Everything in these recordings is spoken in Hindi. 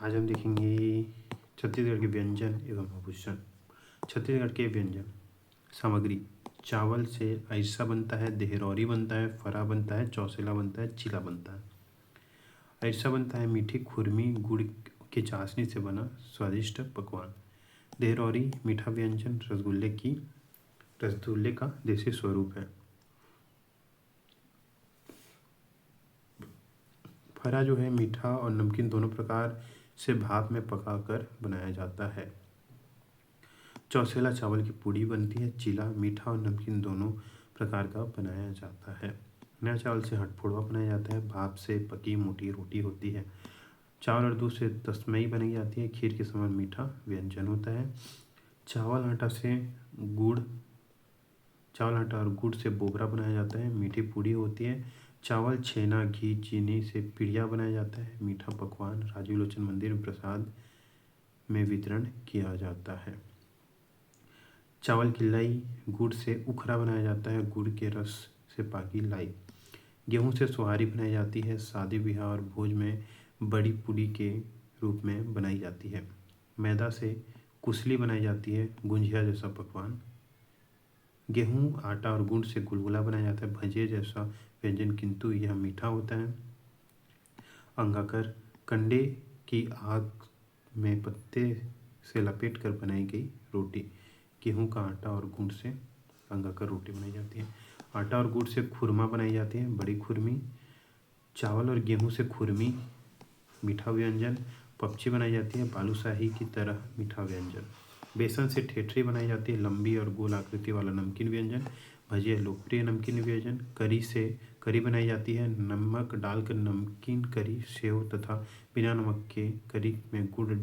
आज हम देखेंगे छत्तीसगढ़ के व्यंजन एवं आभूषण। छत्तीसगढ़ के व्यंजन सामग्री: चावल से अरसा बनता है, देहरौरी बनता है, फरा बनता है, चौसेला बनता है, चीला बनता है। अरसा बनता है मीठी खुरमी गुड़ की चाशनी से बना स्वादिष्ट पकवान। देहरौरी मीठा व्यंजन रसगुल्ले का देसी स्वरूप है। फरा जो है मीठा और नमकीन दोनों प्रकार से भाप में पकाकर बनाया जाता है। चौसेला चावल की पूड़ी बनती है। चीला मीठा और नमकीन दोनों प्रकार का बनाया जाता है। नया चावल से हटफोड़वा बनाया जाता है। भाप से पकी मोटी रोटी होती है। चावल और दूध से तस्मई बनाई जाती है। खीर के समान मीठा व्यंजन होता है। चावल आटा और गुड़ से बोबरा बनाया जाता है। मीठी पूड़ी होती है। चावल छेना घी चीनी से पिड़िया बनाया जाता है। मीठा पकवान राजीव लोचन मंदिर में प्रसाद में वितरण किया जाता है। चावल की लाई गुड़ से उखरा बनाया जाता है। गुड़ के रस से पाकी लाई। गेहूं से सोहारी बनाई जाती है। शादी ब्याह और भोज में बड़ी पूड़ी के रूप में बनाई जाती है। मैदा से कुसली बनाई जाती है, गुंजिया जैसा पकवान। गेहूं आटा और गुड़ से गुलगुला बनाया जाता है, भजिया जैसा व्यंजन, किंतु यह मीठा होता है। अंगाकर कंडे की आग में पत्ते से लपेट कर बनाई गई रोटी। गेहूं का आटा और गुड़ से अंगाकर रोटी बनाई जाती है। आटा और गुड़ से खुरमा बनाई जाती है, बड़ी खुरमी। चावल और गेहूं से खुरमी मीठा व्यंजन। पपची बनाई जाती है, बालूशाही की तरह मीठा व्यंजन। बेसन से ठेठरी बनाई जाती है, लंबी और गोल आकृति वाला नमकीन व्यंजन। भजिया लोकप्रिय नमकीन व्यंजन। करी से करी बनाई जाती है, नमक डालकर नमकीन करी। सेव तथा बिना नमक के करी में गुड़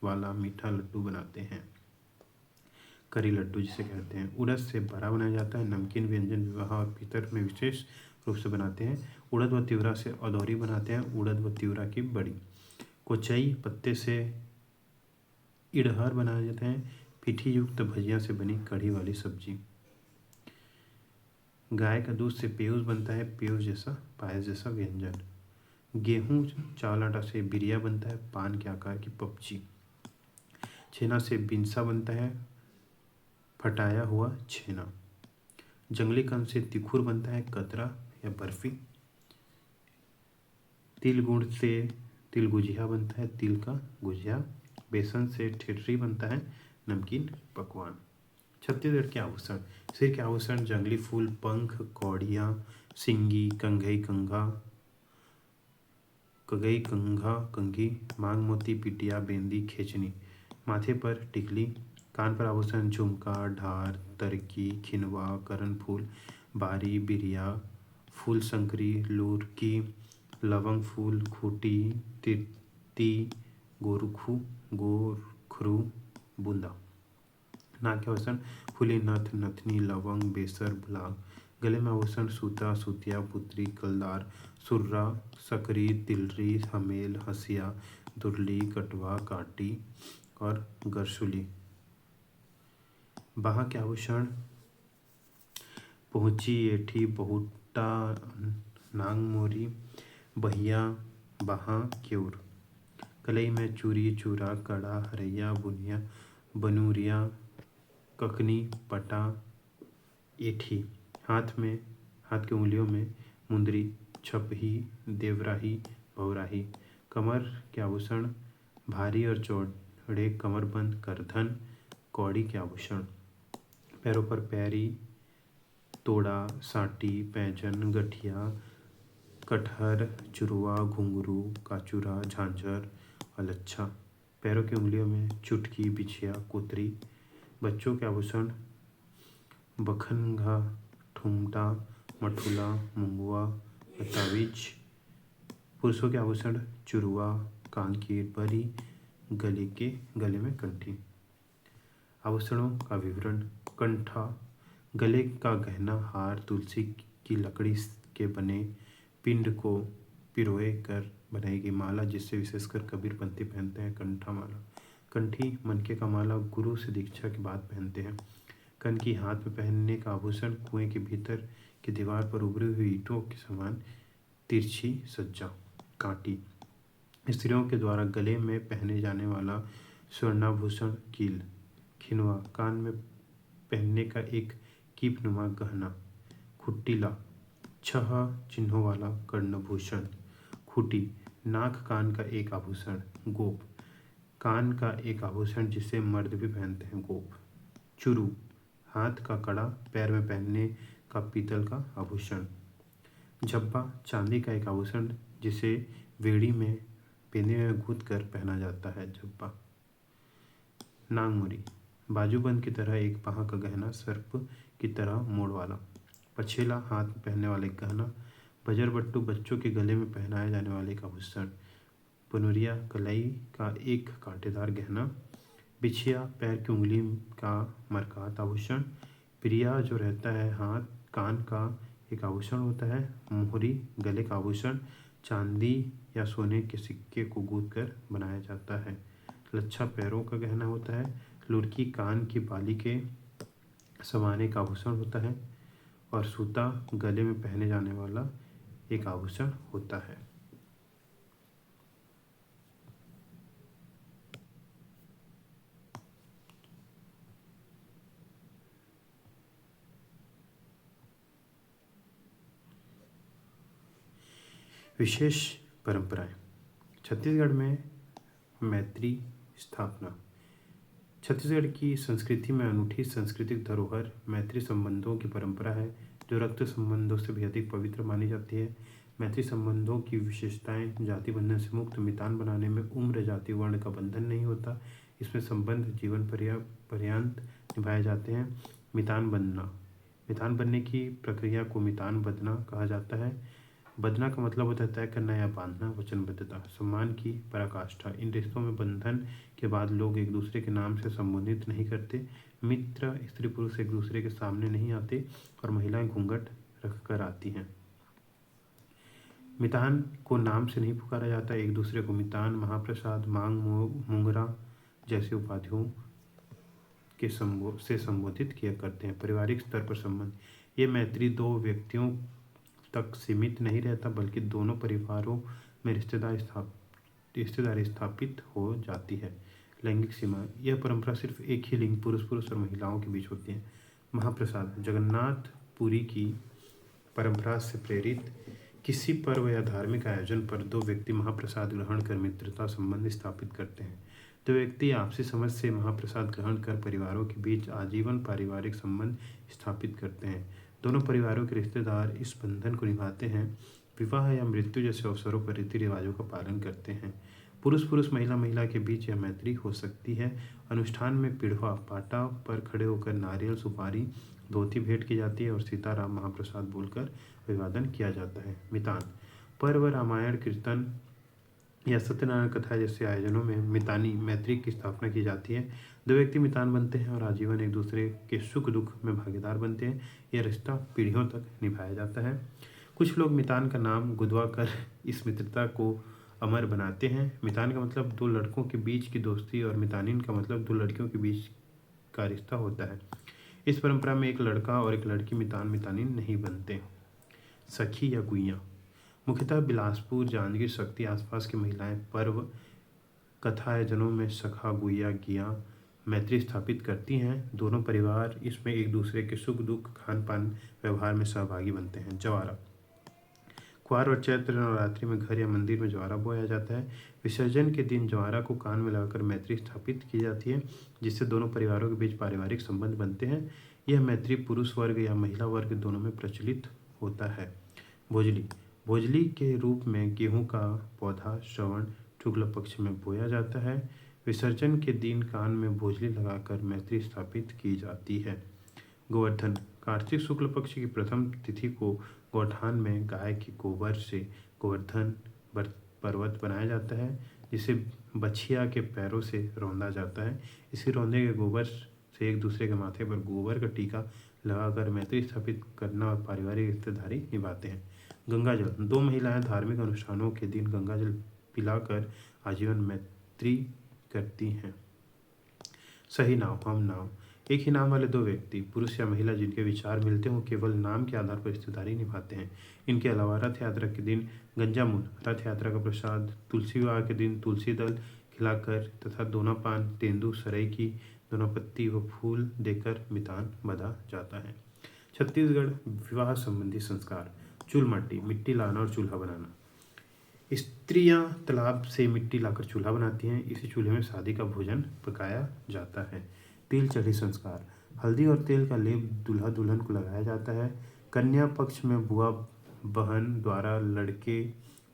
वाला मीठा लड्डू बनाते हैं, करी लड्डू जिसे कहते हैं। उड़द से बड़ा बनाया जाता है, नमकीन व्यंजन विवाह और पितर में विशेष रूप से बनाते हैं। उड़द व तिवरा से अदौरी बनाते हैं, उड़द व तिवरा की बड़ी। कोचई पत्ते से इडहर बनाए जाते हैं, पीठी युक्त भजिया से बनी कढ़ी वाली सब्जी। गाय का दूध से पेयूस बनता है, पेयूस जैसा पायस जैसा व्यंजन। गेहूं चावल आटा से बिरिया बनता है, पान के आकार की पपची। छेना से बिनसा बनता है, फटाया हुआ छेना। जंगली कंद से तिखुर बनता है, कतरा या बर्फी। तिल गुड़ से तिल गुजिया बनता है, तिल का गुजिया। बेसन से ठेठरी बनता है, नमकीन पकवान। छत्तीसगढ़ के आभूषण: सिर के आभूषण जंगली फूल, पंख, कौड़ियाँ, सिंगी, कगई कंघा कंघी, मांग मोती, पिटिया, बेंदी, खेचनी। माथे पर टिकली। कान पर आभूषण झुमका, ढार, तरकी, खिनवा, करनफूल, बारी, बिरिया, फूल संकरी, लुरकी, लवंग फूल, खूटी, तिती, गोरखरू, बूंदा। नाक के आभूषण फूली, नथ, नथनी, लवंग, बेसर, बुलाग। गले में आभूषण सूता, सुतिया, पुतरी, कलदार, सुर्रा, सकरी, तिलरी, हमेल, हसिया, दुरली, कटवा, काटी और गरसुली। बाह के आभूषण पहुंची, एठी, बहुटा, नांगमोरी, बहिया, बाहा, केऊर। कलई में चूरी, चूरा, कड़ा, हरैया, बुनिया, बनूरिया, ककनी, पटा, एठी। हाथ के उंगलियों में मुंदरी, छपही, देवराही, भौराही। कमर के आभूषण भारी और चौड़े कमरबंद, करधन, कौड़ी के आभूषण। पैरों पर पैरी, तोड़ा, साटी, पैंजन, गठिया, कटहर, चुरुआ, घुंघरू, काचूरा, झांझर और लच्छा। पैरों की उंगलियों में चुटकी, बिछिया, कुतरी। बच्चों के आभूषण बखनगा, ठुमटा, मठुला, मुंगवा, तावीज। पुरुषों के आभूषण चुरुआ, कांकीर, बरी, गले में कंठी। आभूषणों का विवरण: कंठा गले का गहना हार, तुलसी की लकड़ी के बने पिंड को पिरोए कर बनाई गई माला, जिससे विशेषकर कबीरपंथी पहनते हैं, कंठा माला। कंठी मनके का माला गुरु से दीक्षा के बाद पहनते हैं। कनकी हाथ में पहनने का आभूषण कुएं के भीतर की दीवार पर उभरी हुई ईंटों के समान तिरछी सज्जा। कांटी स्त्रियों के द्वारा गले में पहने जाने वाला स्वर्णाभूषण कील। खिनवा, कान में पहनने का एक कीपनुमा गहना। खुट्टीला, 6 चिन्हों वाला कर्णभूषण। खूटी, नाक कान का एक आभूषण। गोप, कान का एक आभूषण जिसे मर्द भी पहनते हैं। गोप। चुरू, हाथ का कड़ा, पैर में पहनने का पीतल का आभूषण। झब्बा, चांदी का एक आभूषण जिसे बेड़ी में बेंदे में गूंथ कर पहना जाता है। झब्बा। नांगमुरी, बाजूबंद की तरह एक बाह का गहना, सर्प की तरह मोड़ वाला। पछेला, हाथ में पहनने वाला एक गहना। बजरबट्टू, बच्चों के गले में पहनाया जाने वाला एक आभूषण। पनुरिया, कलाई का एक कांटेदार गहना। बिछिया, पैर की उंगली का मरकात आभूषण। प्रिया, जो रहता है हाथ कान का एक आभूषण होता है। मोहरी, गले का आभूषण, चांदी या सोने के सिक्के को गूंथ कर बनाया जाता है। लच्छा, पैरों का गहना होता है। लुरकी, कान की बाली के समाने का आभूषण होता है। और सूता, गले में पहने जाने वाला एक आभूषण होता है। विशेष परंपराएं। छत्तीसगढ़ में मैत्री स्थापना। छत्तीसगढ़ की संस्कृति में अनूठी सांस्कृतिक धरोहर मैत्री संबंधों की परंपरा है, जो रक्त संबंधों से भी अधिक पवित्र मानी जाती है। मैत्री संबंधों की विशेषताएं: जाति बंधन से मुक्त। मितान बनाने में उम्र, जाति, वर्ण का बंधन नहीं होता। इसमें संबंध जीवन पर्यंत निभाए जाते हैं। मितान बनना, मितान बनने की प्रक्रिया को मितान बंधना कहा जाता है। बंधना का मतलब होता है तय करना या बांधना। वचनबद्धता, सम्मान की पराकाष्ठा। इन रिश्तों में बंधन के बाद लोग एक दूसरे के नाम से संबोधित नहीं करते। मित्र, स्त्री पुरुष एक दूसरे के सामने नहीं आते और महिलाएं घूंघट रखकर आती हैं। मितान को नाम से नहीं पुकारा जाता। एक दूसरे को मितान, महाप्रसाद, मांग, मुंगरा जैसे उपाधियों के से संबोधित किया करते हैं। पारिवारिक स्तर पर संबंध। ये मैत्री दो व्यक्तियों तक सीमित नहीं रहता, बल्कि दोनों परिवारों में रिश्तेदारी स्थापित हो जाती है। लैंगिक सीमा। यह परंपरा सिर्फ एक ही लिंग, पुरुष और महिलाओं के बीच होती है। महाप्रसाद, जगन्नाथपुरी की परंपरा से प्रेरित किसी पर्व या धार्मिक आयोजन पर दो व्यक्ति महाप्रसाद ग्रहण कर मित्रता संबंध स्थापित करते हैं। दो व्यक्ति आपसी समझ से महाप्रसाद ग्रहण कर परिवारों के बीच आजीवन पारिवारिक संबंध स्थापित करते हैं। दोनों परिवारों के रिश्तेदार इस बंधन को निभाते हैं। विवाह या मृत्यु जैसे अवसरों पर रीति रिवाजों का पालन करते हैं। पुरुष महिला के बीच यह मैत्री हो सकती है। अनुष्ठान में पिढ़वा, पाटा पर खड़े होकर नारियल, सुपारी, धोती भेंट की जाती है और सीताराम महाप्रसाद बोलकर अभिवादन किया जाता है। मितान, पर्व, रामायण, कीर्तन या सत्यनारायण कथा जैसे आयोजनों में मितानी मैत्री की स्थापना की जाती है। दो व्यक्ति मितान बनते हैं और आजीवन एक दूसरे के सुख दुख में भागीदार बनते हैं। यह रिश्ता पीढ़ियों तक निभाया जाता है। कुछ लोग मितान का नाम गुदवा कर इस मित्रता को अमर बनाते हैं। मितान का मतलब दो लड़कों के बीच की दोस्ती और मितानिन का मतलब दो लड़कियों के बीच का रिश्ता होता है। इस परंपरा में एक लड़का और एक लड़की मितान मितानिन नहीं बनते। सखी या गुइयाँ। मुख्यतः बिलासपुर, जांजगीर, शक्ति आसपास की महिलाएं पर्व, कथा आयोजनों में सखा, गुइया, गिया मैत्री स्थापित करती हैं। दोनों परिवार इसमें एक दूसरे के सुख दुख, खान पान, व्यवहार में सहभागी बनते हैं। जवारा। क्वार और चैत्र नवरात्रि में घर या मंदिर में ज्वारा बोया जाता है। विसर्जन के दिन ज्वारा को कान में लगाकर मैत्री स्थापित की जाती है, जिससे दोनों परिवारों के बीच पारिवारिक संबंध बनते हैं। यह मैत्री पुरुष वर्ग या महिला वर्ग दोनों में प्रचलित होता है। भोजली। भोजली के रूप में गेहूं का पौधा श्रवण शुक्ल पक्ष में बोया जाता है। विसर्जन के दिन कान में भोजली लगाकर मैत्री स्थापित की जाती है। गोवर्धन। कार्तिक शुक्ल पक्ष की प्रथम तिथि को गौठान में गाय के गोबर से गोवर्धन पर्वत बनाया जाता है, जिसे बछिया के पैरों से रौंदा जाता है। इसी रौंदे के गोबर से एक दूसरे के माथे पर गोबर का टीका लगाकर मैत्री स्थापित करना और पारिवारिक रिश्तेदारी निभाते हैं। गंगाजल। दो महिलाएं धार्मिक अनुष्ठानों के दिन गंगाजल पिलाकर आजीवन मैत्री करती हैं। सही नाव, हम नाव। एक ही नाम वाले दो व्यक्ति, पुरुष या महिला, जिनके विचार मिलते हों, केवल नाम के आधार पर रिश्तेदारी निभाते हैं। इनके अलावा रथ यात्रा के दिन गंजामुन, रथ यात्रा का प्रसाद, तुलसी विवाह के दिन तुलसी दल खिलाकर तथा दोना पान, तेंदु, सरई की दोना पत्ती व फूल देकर मितान बंधा जाता है। छत्तीसगढ़ विवाह संबंधी संस्कार। चूल माटी, मिट्टी लाना और चूल्हा बनाना। स्त्रियां तालाब से मिट्टी लाकर चूल्हा बनाती हैं। इसी चूल्हे में शादी का भोजन पकाया जाता है। तिल चढ़ी संस्कार। हल्दी और तेल का लेप दूल्हा दुल्हन को लगाया जाता है। कन्या पक्ष में बुआ बहन द्वारा लड़के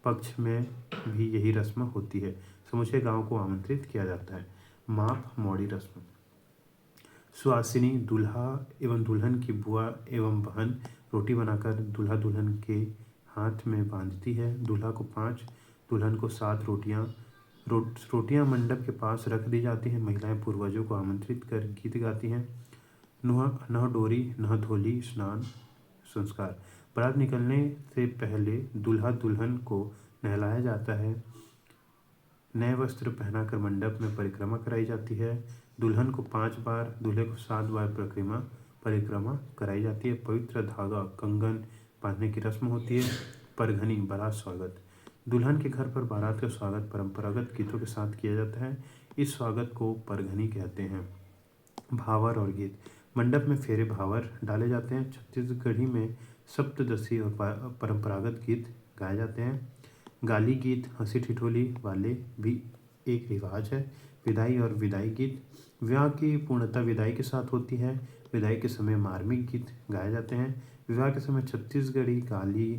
पक्ष में भी यही रस्म होती है। समूचे गांव को आमंत्रित किया जाता है। माप मौड़ी रस्म। सुहासिनी, दूल्हा एवं दुल्हन की बुआ एवं बहन रोटी बनाकर दूल्हा दुल्हन के हाथ में बांधती है। दूल्हा को 5, दुल्हन को 7 रोटियां मंडप के पास रख दी जाती हैं। महिलाएं पूर्वजों को आमंत्रित कर गीत गाती हैं। नह डोरी नह धोली स्नान संस्कार। बारात निकलने से पहले दूल्हा दुल्हन को नहलाया जाता है। नए वस्त्र पहनाकर मंडप में परिक्रमा कराई जाती है। दुल्हन को 5 बार, दूल्हे को 7 बार परिक्रमा कराई जाती है। पवित्र धागा कंगन बांधने की रस्म होती है। परघनी बारात स्वागत। दुल्हन के घर पर बारात का स्वागत परंपरागत गीतों के साथ किया जाता है। इस स्वागत को परघनी कहते हैं। भावर और गीत। मंडप में फेरे भावर डाले जाते हैं। छत्तीसगढ़ी में सप्तदशी और परंपरागत गीत गाए जाते हैं। गाली गीत, हंसी ठिठोली वाले भी एक रिवाज है। विदाई और विदाई गीत। विवाह की पूर्णता विदाई के साथ होती है। विदाई के समय मार्मिक गीत गाए जाते हैं। विवाह के समय छत्तीसगढ़ी गाली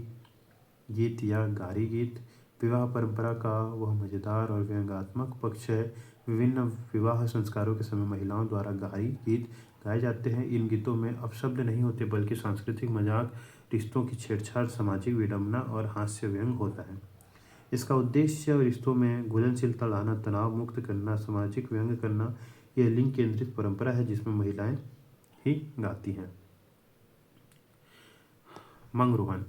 गीत या गारी गीत विवाह परंपरा का वह मजेदार और व्यंग्यात्मक पक्ष है। विभिन्न विवाह संस्कारों के समय महिलाओं द्वारा गारी गीत गाए जाते हैं। इन गीतों में अपशब्द नहीं होते बल्कि सांस्कृतिक मजाक, रिश्तों की छेड़छाड़, सामाजिक विडंबना और हास्य व्यंग होता है। इसका उद्देश्य रिश्तों में घुलनशीलता लाना, तनाव मुक्त करना, सामाजिक व्यंग करना। यह लिंग केंद्रित परंपरा है जिसमें महिलाएं ही गाती हैं। मंगरोहन।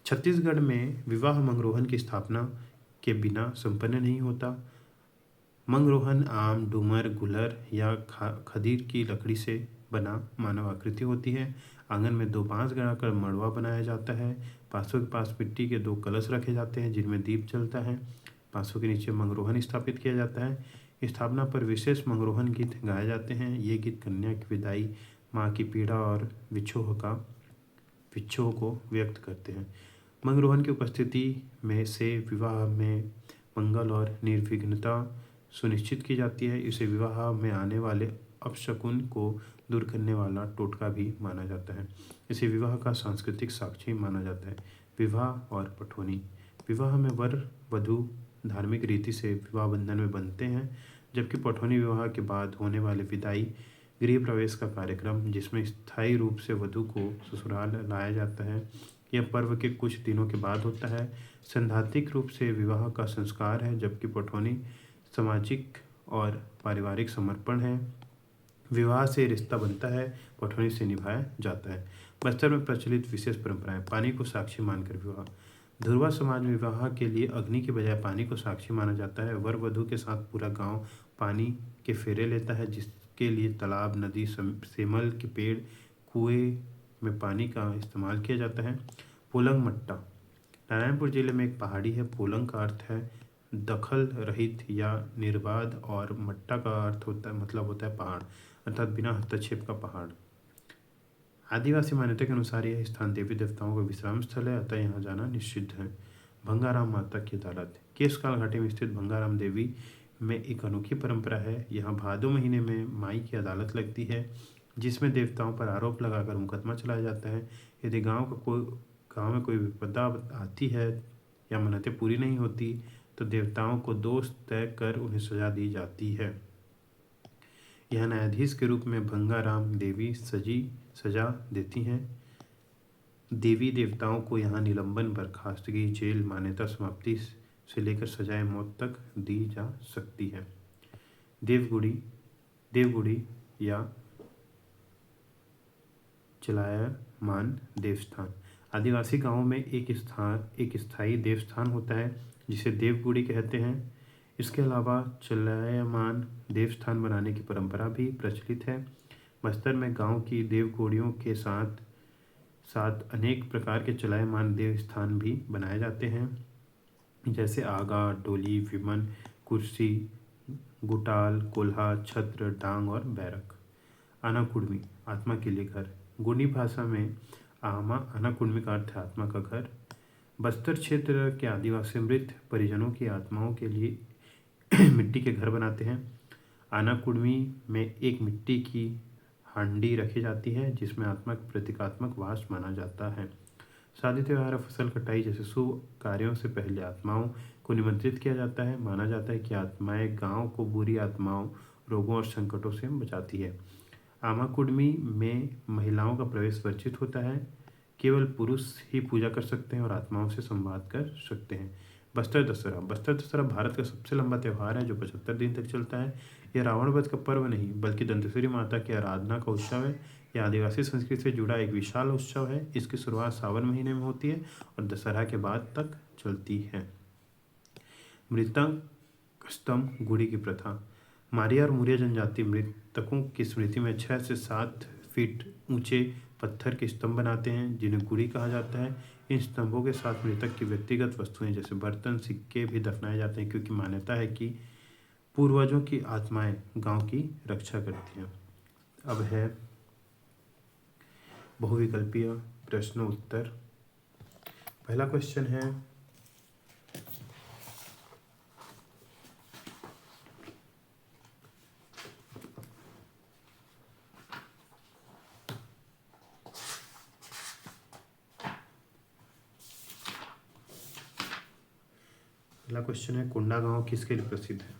छत्तीसगढ़ में विवाह मंगरोहन की स्थापना के बिना संपन्न नहीं होता। मंगरोहन आम, डूमर, गुलर या खदीर की लकड़ी से बना मानव आकृति होती है। आंगन में 2 बांस गड़ाकर मड़वा बनाया जाता है। बांसों के पास मिट्टी के 2 कलश रखे जाते हैं जिनमें दीप जलता है। बांसों के नीचे मंगरोहन स्थापित किया जाता है। स्थापना पर विशेष मंगरोहन गीत गाए जाते हैं। ये गीत कन्या की विदाई, माँ की पीड़ा और विच्छोह को व्यक्त करते हैं। मंगरोहन की उपस्थिति में से विवाह में मंगल और निर्विघ्नता सुनिश्चित की जाती है। इसे विवाह में आने वाले अपशकुन को दूर करने वाला टोटका भी माना जाता है। इसे विवाह का सांस्कृतिक साक्षी माना जाता है। विवाह और पठौनी। विवाह में वर वधू धार्मिक रीति से विवाह बंधन में बंधते हैं, जबकि पठौनी विवाह के बाद होने वाले विदाई गृह प्रवेश का कार्यक्रम जिसमें स्थायी रूप से वधू को ससुराल लाया जाता है। यह पर्व के कुछ दिनों के बाद होता है। सैद्धांतिक रूप से विवाह का संस्कार है, जबकि पठौनी सामाजिक और पारिवारिक समर्पण है। विवाह से रिश्ता बनता है, पठौनी से निभाया जाता है। बस्तर में प्रचलित विशेष परंपराएं। पानी को साक्षी मानकर विवाह। धुरवा समाज में विवाह के लिए अग्नि के बजाय पानी को साक्षी माना जाता है। वर वधू के साथ पूरा गांव पानी के फेरे लेता है, जिसके लिए तालाब, नदी, सेमल के पेड़, कुएं में पानी का इस्तेमाल किया जाता है। पोलंग मट्टा। नारायणपुर जिले में एक पहाड़ी है। पोलंग का अर्थ है दखल रहित या निर्बाध और मट्टा का अर्थ होता है पहाड़, अर्थात बिना हस्तक्षेप का पहाड़। आदिवासी मान्यता के अनुसार यह स्थान देवी देवताओं का विश्राम स्थल है, अतः यहाँ जाना निषिद्ध है। भंगाराम माता की अदालत। केशकाल घाटी में स्थित भंगाराम देवी में एक अनोखी परंपरा है। यहाँ भादो महीने में माई की अदालत लगती है, जिसमें देवताओं पर आरोप लगाकर मुकदमा चलाया जाता है। यदि गाँव में कोई विपदा आती है या मन्नतें पूरी नहीं होती तो देवताओं को दोष तय कर उन्हें सजा दी जाती है। यह न्यायाधीश के रूप में भंगाराम देवी सजा देती हैं। देवी देवताओं को यहाँ निलंबन, बर्खास्तगी, जेल, मान्यता समाप्ति से लेकर सजाए मौत तक दी जा सकती है। देवगुड़ी या चलायमान देवस्थान। आदिवासी गांवों में एक स्थायी देवस्थान होता है जिसे देवगुड़ी कहते हैं। इसके अलावा चलायमान देवस्थान बनाने की परंपरा भी प्रचलित है। बस्तर में गांव की देवकोड़ियों के साथ साथ अनेक प्रकार के चलायमान देव स्थान भी बनाए जाते हैं, जैसे आगा, डोली, विमन, कुर्सी, गुटाल, कोल्हा, छत्र, डांग और बैरक। आना कुर्मी, आत्मा के लिए घर। गोंडी भाषा में आना कुर्मी का अर्थ है आत्मा का घर। बस्तर क्षेत्र के आदिवासी मृत परिजनों की आत्माओं के लिए मिट्टी के घर बनाते हैं। आना कुर्मी में एक मिट्टी की हांडी रखी जाती है जिसमें आत्मा का प्रतीकात्मक वास माना जाता है। शादी, त्योहार, फसल कटाई जैसे शुभ कार्यों से पहले आत्माओं को निमंत्रित किया जाता है। माना जाता है कि आत्माएं गांव को बुरी आत्माओं, रोगों और संकटों से बचाती है। आमा कुर्मी में महिलाओं का प्रवेश वर्जित होता है। केवल पुरुष ही पूजा कर सकते हैं और आत्माओं से संवाद कर सकते हैं। बस्तर दशहरा। बस्तर दशहरा भारत का सबसे लंबा त्यौहार है जो 75 दिन तक चलता है। यह रावण वध का पर्व नहीं बल्कि दंतेश्वरी माता की आराधना का उत्सव है। यह आदिवासी संस्कृति से जुड़ा एक विशाल उत्सव है। इसकी शुरुआत सावन महीने में होती है और दशहरा के बाद तक चलती है। मृतक स्तंभ गुड़ी की प्रथा। मारिया और मुरिया जनजाति मृतकों की स्मृति में 6 से 7 फीट ऊंचे पत्थर के स्तंभ बनाते हैं जिन्हें गुड़ी कहा जाता है। इन स्तंभों के साथ मृतक की व्यक्तिगत वस्तुएं जैसे बर्तन, सिक्के भी दफनाए जाते हैं क्योंकि मान्यता है कि पूर्वजों की आत्माएं गांव की रक्षा करती हैं। अब है बहुविकल्पीय प्रश्न उत्तर। पहला क्वेश्चन है कोंडागांव किसके लिए प्रसिद्ध है।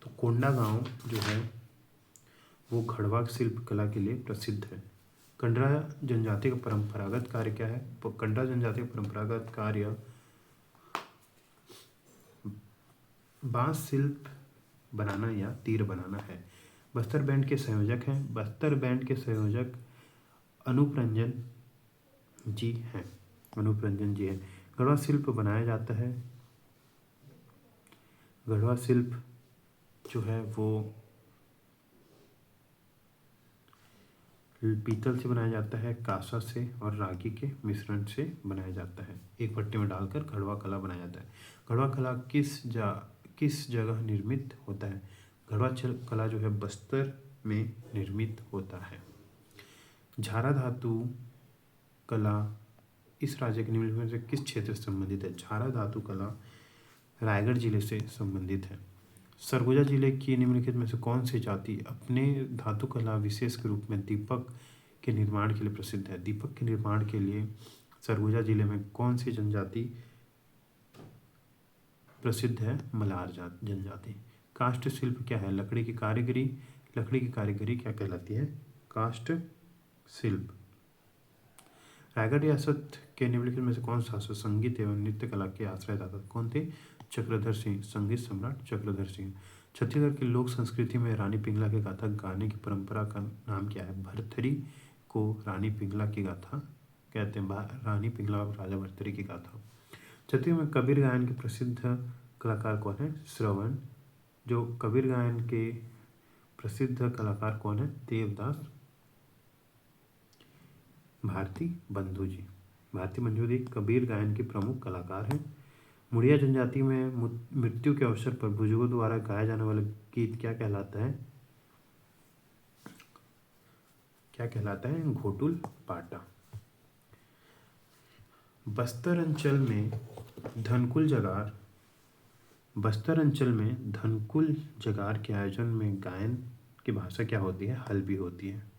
तो कोंडागांव जो है वो घड़वा शिल्प कला के लिए प्रसिद्ध है। कंडरा जनजाति का परंपरागत कार्य क्या है। कंडरा जनजाति का परंपरागत कार्य बांस शिल्प बनाना या तीर बनाना है। बस्तर बैंड के संयोजक हैं। बस्तर बैंड के संयोजक अनूप रंजन जी हैं। गढ़वा शिल्प बनाया जाता है। गढ़वा शिल्प जो है वो पीतल से बनाया जाता है, कांसा से और रागी के मिश्रण से बनाया जाता है। एक भट्टे में डालकर घड़वा कला बनाया जाता है। घड़वा कला किस जगह निर्मित होता है। घड़वा कला जो है बस्तर में निर्मित होता है। झारा धातु कला इस राज्य के निम्नलिखित में से किस क्षेत्र से संबंधित है। झारा धातु कला रायगढ़ जिले से संबंधित है। सरगुजा जिले की निम्नलिखित में से कौन सी जाति अपने धातु कला विशेष के रूप में दीपक के निर्माण के लिए प्रसिद्ध है। दीपक के निर्माण के लिए सरगुजा जिले में कौन सी जनजाति प्रसिद्ध है। मलार जनजाति। काष्ठ शिल्प क्या है। लकड़ी की कारीगरी क्या कहलाती है। काष्ठ शिल्प। रायगढ़ रियासत के निम्नलिखित में से कौन शासक संगीत एवं नृत्य कला के आश्रयदाता कौन थे। चक्रधर सिंह। संगीत सम्राट चक्रधर सिंह। छत्तीसगढ़ की लोक संस्कृति में रानी पिंगला की गाथा गाने की परंपरा का नाम क्या है। भरथरी को रानी पिंगला की गाथा कहते हैं। रानी पिंगला और राजा भरथरी की गाथा। छत्तीसगढ़ में कबीर गायन के प्रसिद्ध कलाकार कौन है। श्रवण। जो कबीर गायन के प्रसिद्ध कलाकार कौन है। देवदास भारती बंधु जी। भारती बंधु जी कबीर गायन के प्रमुख कलाकार हैं। मुड़िया जनजाति में मृत्यु के अवसर पर बुजुर्गों द्वारा गाया जाने वाला गीत क्या कहलाता है। घोटुल पाटा। बस्तर अंचल में धनकुल जगार के आयोजन में गायन की भाषा क्या होती है। हल्बी होती है।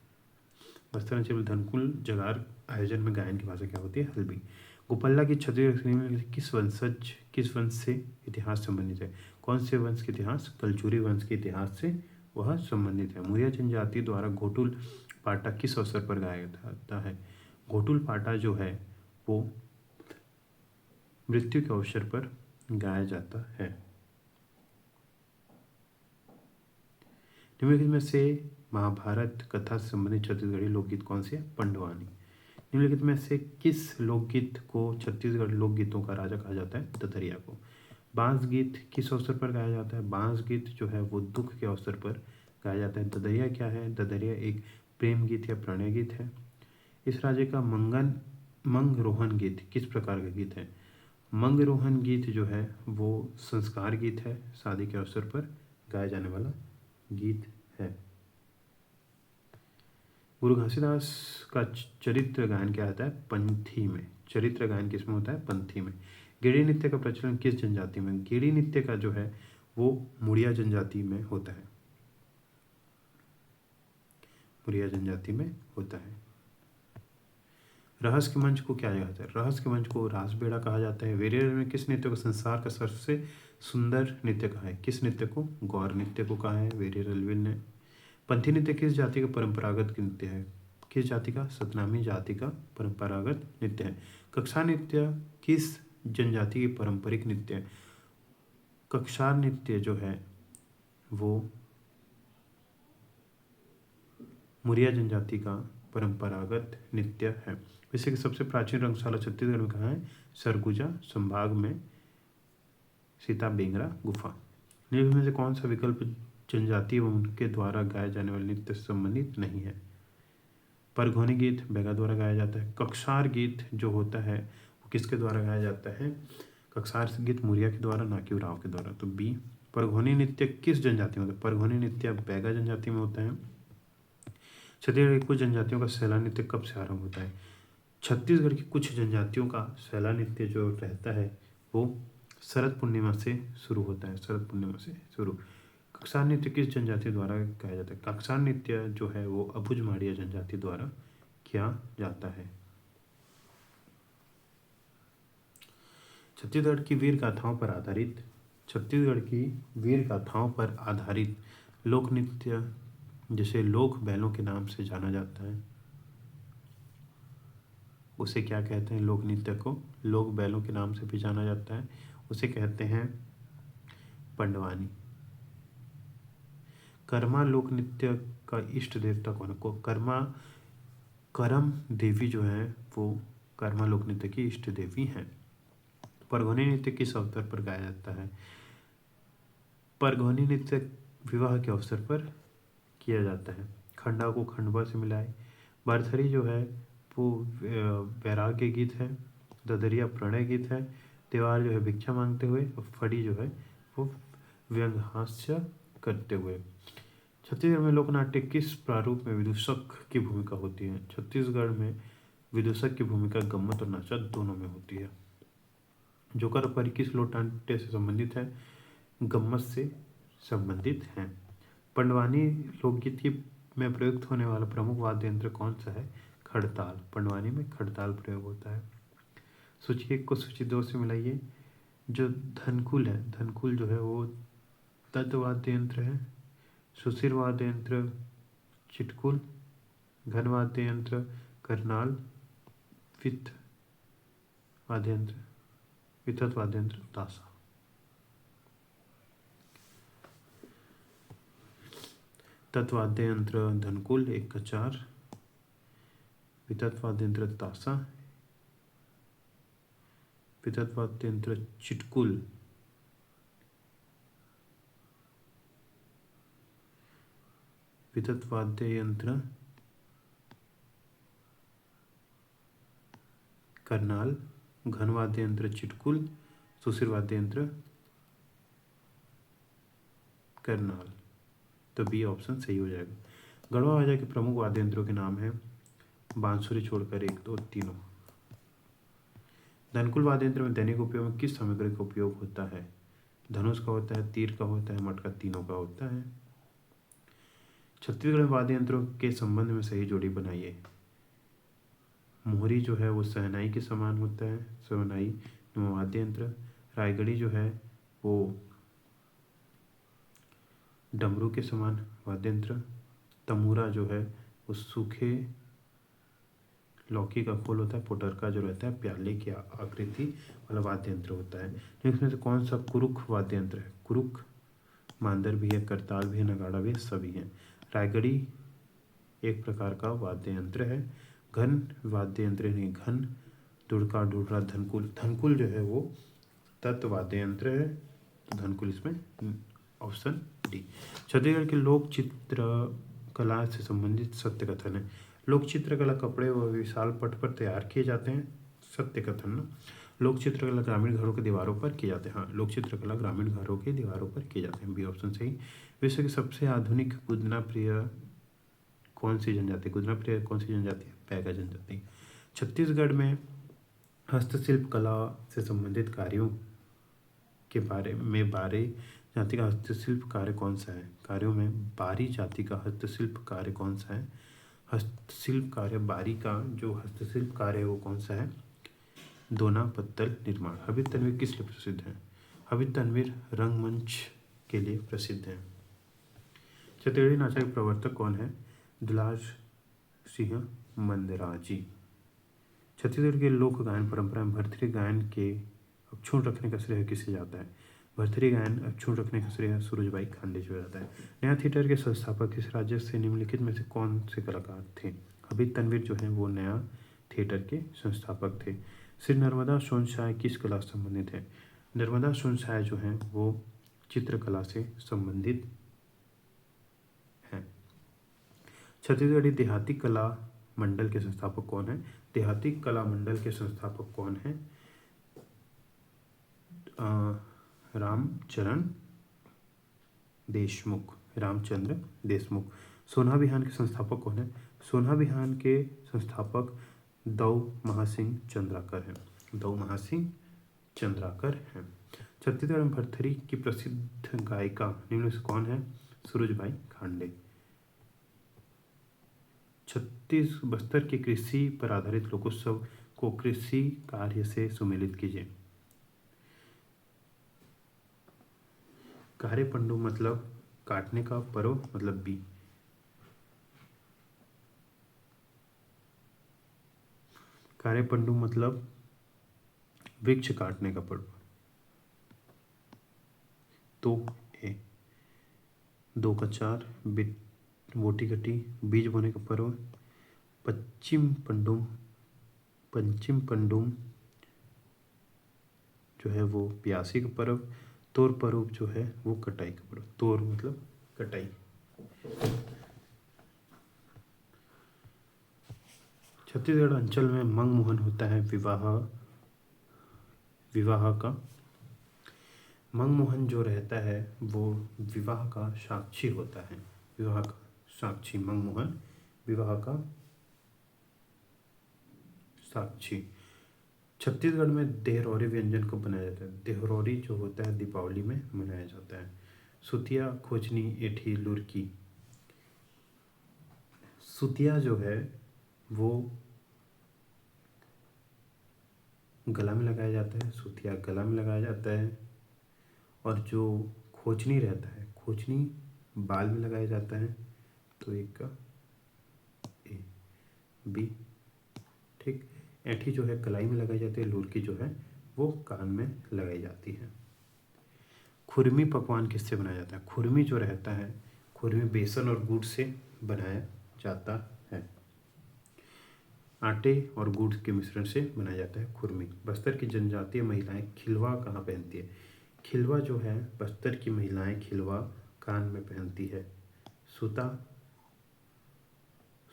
बस्तर अंचल में धनकुल जगार आयोजन में गायन की भाषा क्या होती है। हल्बी। गोपल्ला की छत्तीसगढ़ में किस वंश से इतिहास संबंधित है। कौन से वंश के इतिहास। कलचुरी वंश के इतिहास से वह संबंधित है। मुरिया जनजाति द्वारा घोटुल पाटा किस अवसर पर गाया जाता है। घोटुल पाटा जो है वो मृत्यु के अवसर पर गाया जाता है। निम्नलिखित में से महाभारत कथा से संबंधित छत्तीसगढ़ी लोकगीत कौन सी है। पंडवानी। निम्नलिखित में से किस लोकगीत को छत्तीसगढ़ लोकगीतों का राजा कहा जाता है। दतरिया को। बांस गीत किस अवसर पर गाया जाता है। बांस गीत जो है वो दुख के अवसर पर गाया जाता है। ददरिया क्या है? ददरिया एक प्रेम गीत या प्रणय गीत है। इस राज्य का मंगरोहन गीत किस प्रकार का गीत है? मंगरोहन गीत जो है वो संस्कार गीत है, शादी के अवसर पर गाया जाने वाला गीत है। गुरु घासीदास का चरित्र गायन क्या होता है? पंथी में। चरित्र गायन किसमें होता है? पंथी में। गेड़ी नृत्य का प्रचलन किस जनजाति में? गेड़ी नृत्य का जो है वो मुड़िया जनजाति में होता है। मुड़िया जनजाति में होता है। रहस्य के मंच को क्या कहते हैं? रहस्य के मंच को रासबेड़ा कहा जाता है। वेरियर में किस नृत्य को संसार का सबसे सुंदर नृत्य कहा है? किस नृत्य को? गौर नृत्य को कहा है वेरियर एल्विन ने। पंथी नृत्य किस जाति का परंपरागत नृत्य है? किस जाति का? सतनामी जाति का परंपरागत नृत्य है। कक्षार नृत्य किस जनजाति की पारंपरिक नृत्य है? कक्षार नृत्य जो है वो मुरिया जनजाति का परंपरागत नृत्य है। विश्व की सबसे प्राचीन रंगशाला छत्तीसगढ़ में कहाँ है? सरगुजा संभाग में सीता बेंगरा गुफा। निम्न में से कौन सा विकल्प जनजाति एवं उनके द्वारा गाए जाने वाले नृत्य से संबंधित नहीं है? परघोनी गीत बैगा द्वारा गाया जाता है। कक्षार गीत जो होता है वो किसके द्वारा गाया जाता है? कक्षार गीत मुरिया के द्वारा, ना कि उराव के द्वारा। तो बी। परघोनी नृत्य किस जनजाति में होता है? परघोनी नृत्य बैगा जनजाति में होता है। छत्तीसगढ़ की कुछ जनजातियों का सैला नृत्य कब से आरंभ होता है? छत्तीसगढ़ की कुछ जनजातियों का सैला नृत्य जो रहता है वो शरद पूर्णिमा से शुरू होता है। शरद पूर्णिमा से शुरू। कक्षार नृत्य किस जनजाति द्वारा किया जाता है? कक्षार नृत्य जो है वो अबुझ माड़िया जनजाति द्वारा किया जाता है। छत्तीसगढ़ की वीर गाथाओं पर आधारित लोक नृत्य जिसे लोक बैलों के नाम से जाना जाता है उसे क्या कहते हैं? लोक नृत्य को लोक बैलों के नाम से भी जाना जाता है, उसे कहते हैं पंडवानी। कर्मा लोक नृत्य का इष्ट देवता कौन है? करम देवी जो है वो कर्मा लोक नृत्य की इष्ट देवी हैं। परघोनी नृत्य किस अवसर पर गाया जाता है? परघोनी नृत्य विवाह के अवसर पर किया जाता है। खंडा को खंडवा से मिलाए। बरथरी जो है वो वैराग्य गीत है। ददरिया प्रणय गीत है। त्योहार जो है भिक्षा मांगते हुए, और फड़ी जो है वो व्यंग्याहास्य करते हुए। छत्तीसगढ़ में लोकनाट्य किस प्रारूप में विदूषक की भूमिका होती है? छत्तीसगढ़ में विदूषक की भूमिका गम्मत और नाचा दोनों में होती है। जोकर परी किस लोकनाट्य से संबंधित है? गम्मत से संबंधित हैं। पंडवानी लोकगीत की में प्रयुक्त होने वाला प्रमुख वाद्य यंत्र कौन सा है? खड़ताल। पंडवानी में खड़ताल प्रयोग होता है। सूची 1 को सूची 2 से मिलाइए। जो धनकुल है, धनकुल जो है वो तत्वाद्य यंत्र है। सुशिर वाद्य यंत्र चिटकुल। घन वाद्य यंत्र करनाल। वित्त वाद्य यंत्र वितत वाद्य यंत्र ताशा। तत्वाद्य यंत्र धनकुल 1 का 4। वितत वाद्य यंत्र ताशा। वितत वाद्य यंत्र चिटकुल। वितत वाद्य यंत्र करनाल। घन वाद्य यंत्र चिटकुल। सुशिर वाद्य यंत्र करनाल। तो बी ऑप्शन सही हो जाएगा। गढ़वा वाजा के प्रमुख वाद्य यंत्रों के नाम हैं बांसुरी छोड़कर 1, 2, तीनों। धनकुल वाद्य यंत्र में दैनिक उपयोग में किस सामग्री का उपयोग होता है? धनुष का होता है, तीर का होता है, मटका, तीनों का होता है। छत्तीसगढ़ वाद्य यंत्रों के संबंध में सही जोड़ी बनाइए। मोहरी जो है वो सहनाई के समान होता है, सहनाई वाद्य यंत्र। रायगढ़ी जो है वो डमरू के समान वाद्य यंत्र। तमूरा जो है वो सूखे लौकी का फूल होता है। पोटरका जो रहता है प्याले की आकृति वाला वाद्य यंत्र होता है। इसमें से कौन सा कुरुख वाद्य यंत्र है? कुरुख मांदर भी है, करताल भी है, नगाड़ा भी है, सभी हैं। रायगढ़ी एक प्रकार का वाद्य यंत्र है। घन वाद्य यंत्र नहीं, घन दुड़का डुडरा धनकुल। धनकुल जो है वो तत्व वाद्य यंत्र है। तो धनकुल इसमें ऑप्शन डी। छत्तीसगढ़ के लोक चित्रकला से संबंधित सत्य कथन है। लोक चित्रकला कपड़े व विशाल पट पर तैयार किए जाते हैं। सत्य कथन ना। लोक चित्रकला ग्रामीण घरों के दीवारों पर किए जाते हैं। हाँ, लोक चित्रकला ग्रामीण घरों के दीवारों पर किए जाते हैं। बी ऑप्शन सही। विश्व की सबसे आधुनिक गुदना प्रिय कौन सी जनजाति? गुदना प्रिय कौन सी जनजाति है? पैगा जनजाति। छत्तीसगढ़ में हस्तशिल्प कला से संबंधित कार्यों के बारे जाति का हस्तशिल्प कार्य कौन सा है? कार्यों में बारी जाति का हस्तशिल्प कार्य कौन सा है? हस्तशिल्प कार्य बारी का जो हस्तशिल्प कार्य है वो कौन सा है? दोना पत्तल निर्माण। हबीब तनवीर किस लिए प्रसिद्ध है? हबीब तनवीर रंगमंच के लिए प्रसिद्ध है। छत्तीसगढ़ी नाचा के प्रवर्तक कौन है? दुलार सिंह मंदराजी। छत्तीसगढ़ के लोक गायन परंपरा में भरथरी गायन के अक्षुण रखने का श्रेय किसे जाता है? भरथरी गायन अक्षुण रखने का श्रेय सूरजबाई खांडे को जाता है। नया थिएटर के संस्थापक किस राज्य से निम्नलिखित में से कौन से कलाकार थे? हबीब तनवीर जो है वो नया थिएटर के संस्थापक थे। श्री नर्मदा सोनसाय किस कला से संबंधित है? नर्मदा सोनसाय जो है वो चित्रकला से संबंधित है। छत्तीसगढ़ी देहाती कला मंडल के संस्थापक कौन है? देहाती कला मंडल के संस्थापक कौन है? रामचंद्र देशमुख। सोना बिहान के संस्थापक कौन है? सोना बिहान के संस्थापक दौ महासिंह चंद्राकर हैं। दौ महासिंह चंद्राकर हैं। छत्तीसगढ़ में भरथरी की प्रसिद्ध गायिका निम्न में से कौन है? सूरजबाई खांडे। छत्तीस बस्तर के कृषि पर आधारित लोकोत्सव को कृषि कार्य से सुमेलित कीजिए। कार्य पंडु मतलब काटने का, पर्व मतलब बी। कार्य पंडु मतलब वृक्ष काटने का पर्व, तो ए। दो का चार बोटी कटी बीज बोने का पर्व। पश्चिम पंडुम जो है वो प्यासी का पर्व। तोर पर्व जो है वो कटाई का पर्व। तोर मतलब कटाई। छत्तीसगढ़ अंचल में मंगमुहन होता है विवाह का। मंगमुहन जो रहता है वो विवाह का साक्षी होता है। विवाह का साक्षी मंगमुहन, विवाह का साक्षी। छत्तीसगढ़ में देहरौरी व्यंजन को बनाया जाता है। देहरौरी जो होता है दीपावली में मनाया जाता है। सुतिया, खोजनी, एठी, लुरकी। सुतिया जो है वो गला में लगाया जाता है। सुतिया गला में लगाया जाता है। और जो खोजनी रहता है, खोजनी बाल में लगाया जाता है। तो एक का ए बी। ठीक। ऐठी जो है कलाई में लगाई जाती है। लुरकी जो है वो कान में लगाई जाती है। खुरमी पकवान किससे बनाया जाता है? खुरमी जो रहता है, खुरमी बेसन और गुड़ से बनाया जाता है। आटे और गुड़ के मिश्रण से बनाया जाता है खुरमी। बस्तर की जनजातीय महिलाएं खिलवा कहाँ पहनती है? खिलवा जो है बस्तर की महिलाएं खिलवा कान में पहनती है।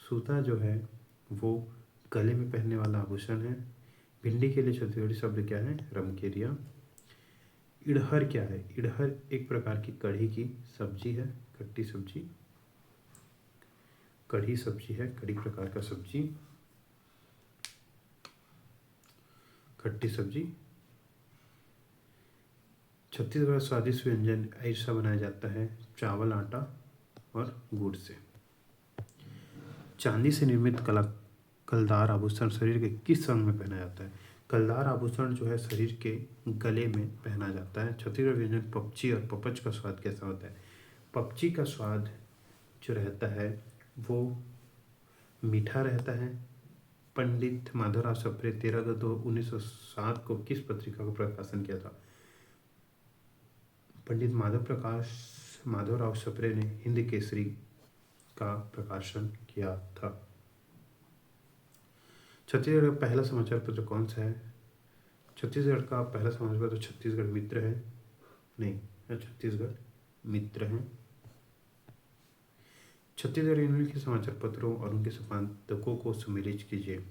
सूता जो है वो गले में पहनने वाला आभूषण है। भिंडी के लिए छत्तीसगढ़ी शब्द क्या है? रमकेरिया। इड़हर क्या है? इड़हर एक प्रकार की कढ़ी की सब्जी है। खट्टी सब्जी, कढ़ी सब्जी है। कढ़ी प्रकार का सब्जी, खट्टी सब्जी। छत्तीसगढ़ स्वादिष्ट व्यंजन ऐसा बनाया जाता है चावल, आटा और गुड़ से। चांदी से निर्मित कलदार आभूषण शरीर के किस अंग में पहना जाता है? कलदार आभूषण जो है शरीर के गले में पहना जाता है। छत्तीसगढ़ व्यंजन पपची और पपच का स्वाद कैसा होता है? पपची का स्वाद जो रहता है वो मीठा रहता है। पंडित माधवराव सप्रे 13 अगस्त 1907 को किस पत्रिका को प्रकाशन किया था? पंडित माधवराव सप्रे ने हिंद केसरी का प्रकाशन किया था। छत्तीसगढ़ का पहला समाचार पत्र कौन सा है? छत्तीसगढ़ का पहला समाचार पत्र छत्तीसगढ़ मित्र है। नहीं, छत्तीसगढ़ मित्र है। छत्तीसगढ़ निम्नलिखित समाचार पत्रों और उनके संपादकों को सम्मिलित कीजिए।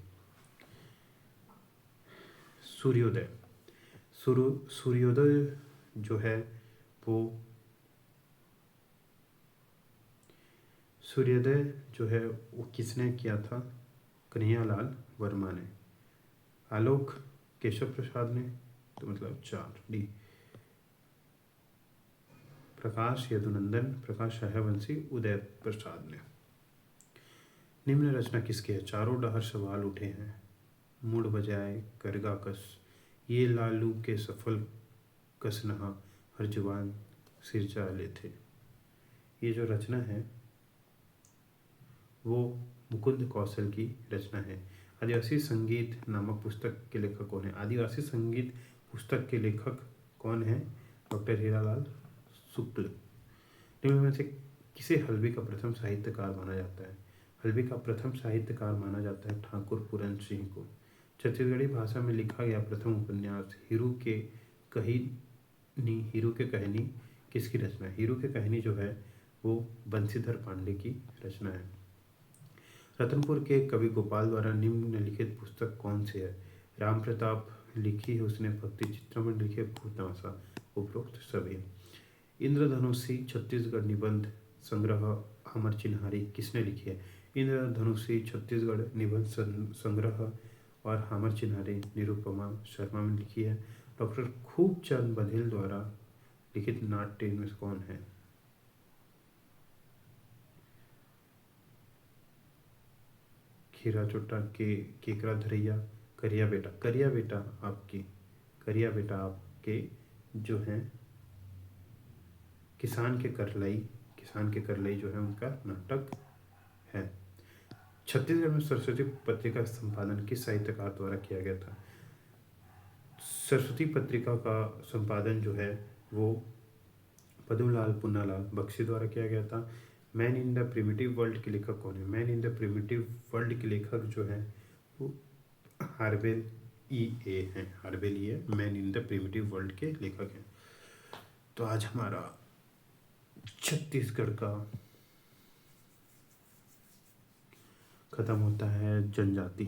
सूर्योदय। सूर्योदय जो है वो सूर्योदय जो है वो किसने किया था? कन्हैयालाल वर्मा ने। आलोक केशव प्रसाद ने, तो मतलब 4 डी। प्रकाश यदुनंदन, प्रकाश हरवंशी, उदय प्रसाद ने। निम्न रचना किसकी है? चारों डहर सवाल उठे हैं, मुड़ बजाए करगा कस, ये लालू के सफल कसनहा, हर जुबान सिरजा ले थे। ये जो रचना है वो मुकुंद कौशल की रचना है। आदिवासी संगीत नामक पुस्तक के लेखक कौन है? आदिवासी संगीत पुस्तक के लेखक कौन है? डॉक्टर हीरालाल शुक्ल। निम्न में से किसे हल्बी का प्रथम साहित्यकार माना जाता है? हल्बी का प्रथम साहित्यकार माना जाता है ठाकुर पूरन सिंह को। छत्तीसगढ़ी भाषा में लिखा गया प्रथम उपन्यास हीरू के कहनी किसकी रचना है? हीरू के कहनी जो है वो बंशीधर पांडे की रचना है। रतनपुर के कवि गोपाल द्वारा निम्नलिखित पुस्तक कौन सी है? राम प्रताप लिखी है उसने, भक्ति चित्रमण लिखे, भूतनासा, उपरोक्त सभी। इंद्रधनुषी छत्तीसगढ़ निबंध संग्रह अमर चिन्हारी किसने लिखी है? इंद्रधनुषी छत्तीसगढ़ निबंध संग्रह और हमर चिन्हारी निरुपमा शर्मा ने लिखी है। डॉक्टर खूबचंद बघेल द्वारा लिखित नाट्य इनमें से कौन है? खीरा चोटा के केकरा धरैया, करिया बेटा आपके जो हैं किसान के करलई जो है उनका नाटक है। छत्तीसगढ़ में सरस्वती पत्रिका का संपादन किस साहित्यकार द्वारा किया गया था? सरस्वती पत्रिका का संपादन जो है वो पदमलाल पुन्नालाल बख्शी द्वारा किया गया था। Man in the primitive world के लेखक कौन है? Man in the primitive world के लेखक जो है वो हार्वेल E.A. हैं। हार्वेल E.A. Man in the primitive world के लेखक हैं। तो आज हमारा छत्तीसगढ़ का खत्म होता है जनजाति।